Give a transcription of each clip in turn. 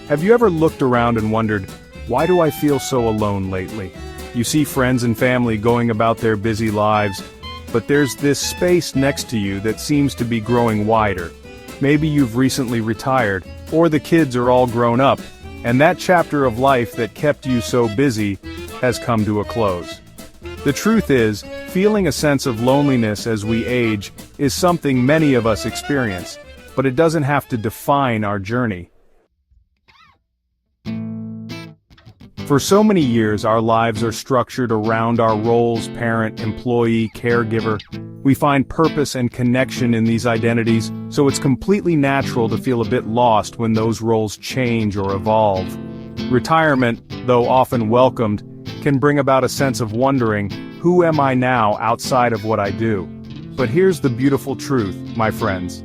Have you ever looked around and wondered, why do I feel so alone lately? You see friends and family going about their busy lives, but there's this space next to you that seems to be growing wider. Maybe you've recently retired, or the kids are all grown up, and that chapter of life that kept you so busy has come to a close. The truth is, feeling a sense of loneliness as we age is something many of us experience, but it doesn't have to define our journey. For so many years, our lives are structured around our roles: parent, employee, caregiver. We find purpose and connection in these identities, so it's completely natural to feel a bit lost when those roles change or evolve. Retirement, though often welcomed, can bring about a sense of wondering, who am I now outside of what I do? But here's the beautiful truth, my friends.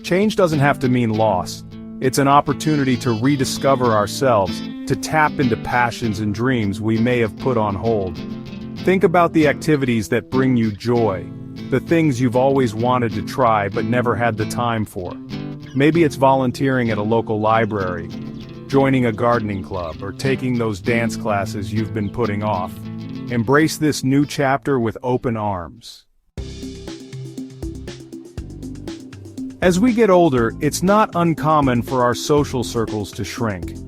Change doesn't have to mean loss. It's an opportunity to rediscover ourselves, to tap into passions and dreams we may have put on hold. Think about the activities that bring you joy, the things you've always wanted to try but never had the time for. Maybe it's volunteering at a local library, joining a gardening club, or taking those dance classes you've been putting off. Embrace this new chapter with open arms. As we get older, it's not uncommon for our social circles to shrink.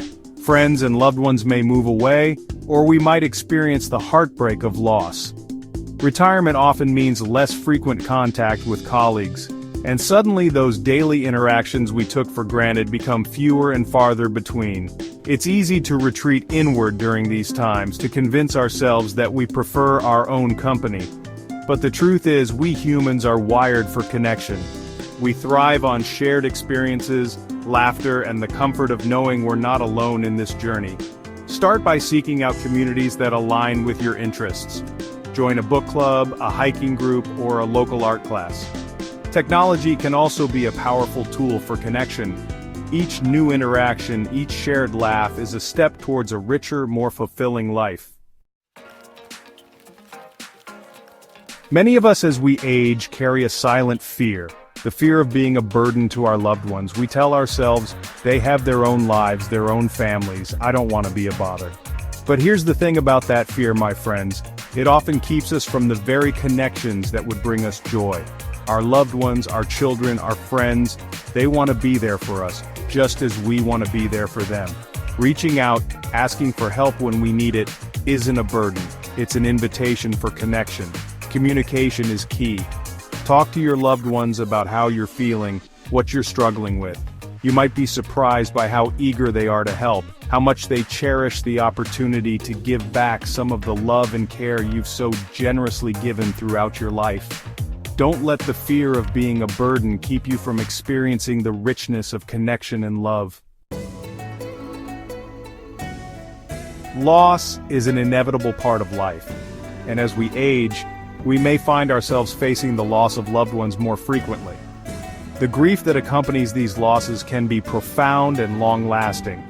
Friends and loved ones may move away, or we might experience the heartbreak of loss. Retirement often means less frequent contact with colleagues, and suddenly those daily interactions we took for granted become fewer and farther between. It's easy to retreat inward during these times, to convince ourselves that we prefer our own company. But the truth is, we humans are wired for connection. We thrive on shared experiences, laughter, and the comfort of knowing we're not alone in this journey. Start by seeking out communities that align with your interests. Join a book club, a hiking group, or a local art class. Technology can also be a powerful tool for connection. Each new interaction, each shared laugh is a step towards a richer, more fulfilling life. Many of us as we age carry a silent fear. The fear of being a burden to our loved ones. We tell ourselves, they have their own lives, their own families, I don't want to be a bother. But here's the thing about that fear, my friends. It often keeps us from the very connections that would bring us joy. Our loved ones, our children, our friends, they want to be there for us, just as we want to be there for them. Reaching out, asking for help when we need it, isn't a burden. It's an invitation for connection. Communication is key. Talk to your loved ones about how you're feeling, what you're struggling with. You might be surprised by how eager they are to help, how much they cherish the opportunity to give back some of the love and care you've so generously given throughout your life. Don't let the fear of being a burden keep you from experiencing the richness of connection and love. Loss is an inevitable part of life, and as we age, we may find ourselves facing the loss of loved ones more frequently. The grief that accompanies these losses can be profound and long-lasting,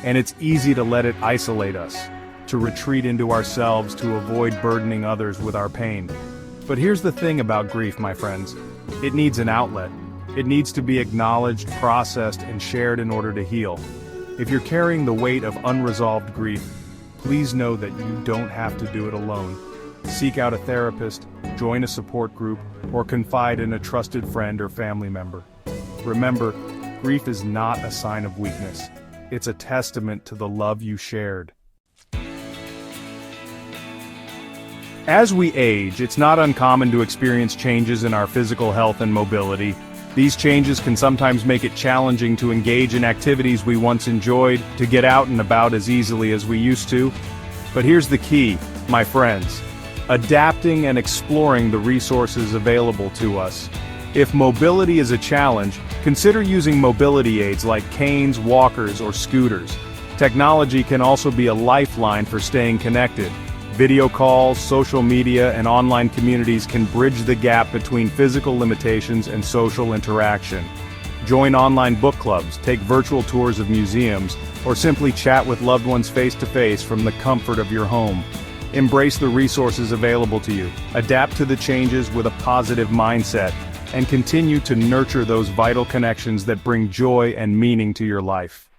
and it's easy to let it isolate us, to retreat into ourselves to avoid burdening others with our pain. But here's the thing about grief, my friends. It needs an outlet. It needs to be acknowledged, processed, and shared in order to heal. If you're carrying the weight of unresolved grief, please know that you don't have to do it alone. Seek out a therapist, join a support group, or confide in a trusted friend or family member. Remember, grief is not a sign of weakness. It's a testament to the love you shared. As we age, it's not uncommon to experience changes in our physical health and mobility. These changes can sometimes make it challenging to engage in activities we once enjoyed, to get out and about as easily as we used to. But here's the key, my friends. Adapting and exploring the resources available to us. If mobility is a challenge, consider using mobility aids like canes, walkers, or scooters. Technology can also be a lifeline for staying connected. Video calls, social media, and online communities can bridge the gap between physical limitations and social interaction. Join online book clubs, take virtual tours of museums, or simply chat with loved ones face-to-face from the comfort of your home. Embrace the resources available to you, adapt to the changes with a positive mindset, and continue to nurture those vital connections that bring joy and meaning to your life.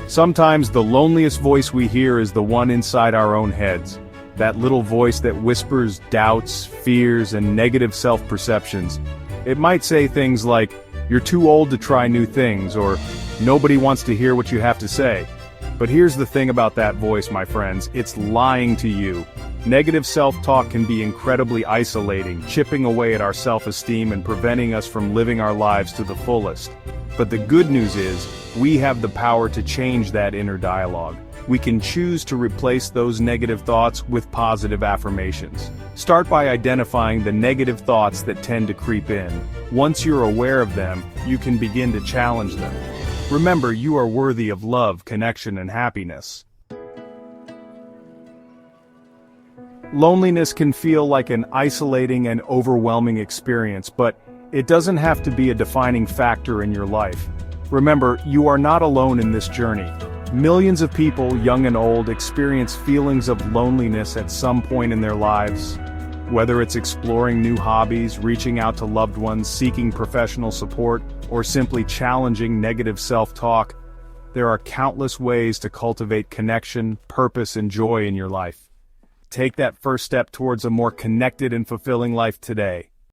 Sometimes the loneliest voice we hear is the one inside our own heads. That little voice that whispers doubts, fears, and negative self-perceptions. It might say things like, "You're too old to try new things," or "Nobody wants to hear what you have to say." But here's the thing about that voice, my friends, it's lying to you. Negative self-talk can be incredibly isolating, chipping away at our self-esteem and preventing us from living our lives to the fullest. But the good news is, we have the power to change that inner dialogue. We can choose to replace those negative thoughts with positive affirmations. Start by identifying the negative thoughts that tend to creep in. Once you're aware of them, you can begin to challenge them. Remember, you are worthy of love, connection, and happiness. Loneliness can feel like an isolating and overwhelming experience, but it doesn't have to be a defining factor in your life. Remember, you are not alone in this journey. Millions of people, young and old, experience feelings of loneliness at some point in their lives. Whether it's exploring new hobbies, reaching out to loved ones, seeking professional support, or simply challenging negative self-talk, there are countless ways to cultivate connection, purpose, and joy in your life. Take that first step towards a more connected and fulfilling life today.